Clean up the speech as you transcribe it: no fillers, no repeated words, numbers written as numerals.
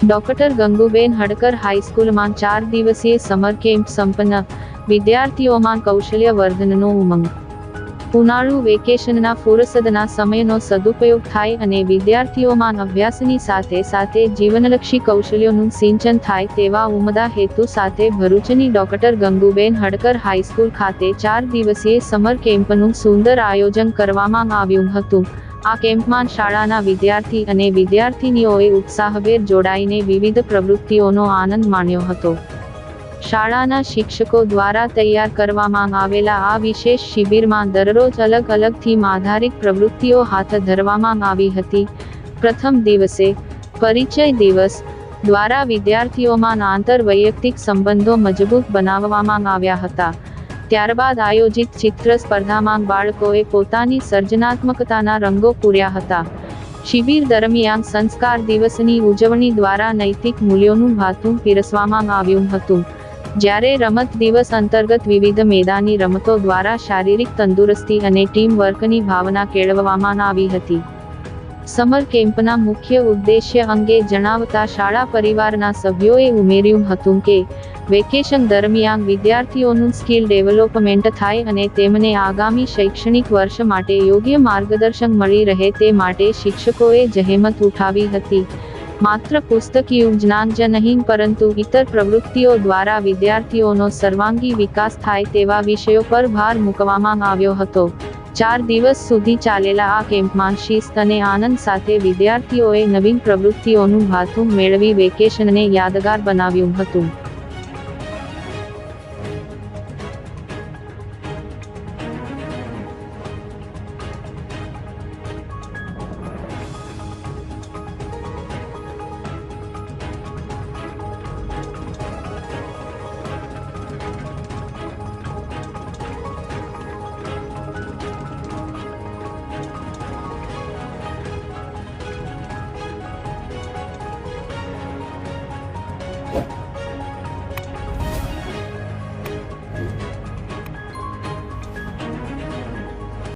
Doctor ગંગુબેન Hadkar હાઈસ્કૂલમાં 4 દિવસીય summer camp સંપન્ન, વિદ્યાર્થીઓમાં કૌશલ્ય વર્ધનનો ઉમંગ। ઉનાળુ વેકેશનના ફુરસદના સમયનો સદુપયોગ થાય અને વિદ્યાર્થીઓમાં અભ્યાસની સાથે સાથે જીવનલક્ષી કૌશલ્યોનું સિંચન થાય તેવા ઉમદા હેતુ સાથે ભરૂચની ડોક્ટર ગંગુબેન હડકર હાઈસ્કૂલ ખાતે 4 દિવસીય સમર કેમ્પનું સુંદર આયોજન કરવામાં આવ્યું હતું। આ કેમ્પમાં શાળાના વિદ્યાર્થી અને વિદ્યાર્થિનીઓએ ઉત્સાહભેર જોડાઈને વિવિધ પ્રવૃત્તિઓનો આનંદ માણ્યો હતો। શાળાના શિક્ષકો દ્વારા તૈયાર કરવામાં આવેલા આ વિશેષ શિબિરમાં દરરોજ અલગ અલગ થીમ આધારિત પ્રવૃત્તિઓ હાથ ધરવામાં આવી હતી। પ્રથમ દિવસે પરિચય દિવસ દ્વારા વિદ્યાર્થીઓમાં આંતરવૈયક્તિક સંબંધો મજબૂત બનાવવામાં આવ્યા હતા। ત્યારબાદ આયોજિત ચિત્ર સ્પર્ધામાં બાળકોએ પોતાની સર્જનાત્મકતાના રંગો પૂર્યા હતા। શિબિર દરમિયાન સંસ્કાર દિવસની ઉજવણી દ્વારા નૈતિક મૂલ્યોનું ભાથું પીરસવામાં આવ્યું હતું, જ્યારે રમત દિવસ અંતર્ગત વિવિધ મેદાની રમતો દ્વારા શારીરિક તંદુરસ્તી અને ટીમ વર્કની ભાવના કેળવવામાં આવી હતી। સમર કેમ્પના મુખ્ય ઉદ્દેશ્ય અંગે જણાવતા શાળા પરિવારના સભ્યોએ ઉમેર્યું હતું કે વેકેશન દરમિયાન વિદ્યાર્થીઓનું સ્કિલ ડેવલપમેન્ટ થાય અને તેમને આગામી શૈક્ષણિક વર્ષ માટે યોગ્ય માર્ગદર્શન મળી રહે તે માટે શિક્ષકોએ જહેમત ઉઠાવી હતી। માત્ર પુસ્તકીય જ્ઞાન જ નહીં પરંતુ ઇતર પ્રવૃત્તિઓ દ્વારા વિદ્યાર્થીઓનો સર્વાંગી વિકાસ થાય તેવા વિષયો પર ભાર મૂકવામાં આવ્યો હતો। 4 દિવસ સુધી ચાલેલા આ કેમ્પમાં શિસ્ત અને આનંદ સાથે વિદ્યાર્થીઓએ નવીન પ્રવૃત્તિઓનું ભાથું મેળવી વેકેશનને યાદગાર બનાવ્યું હતું।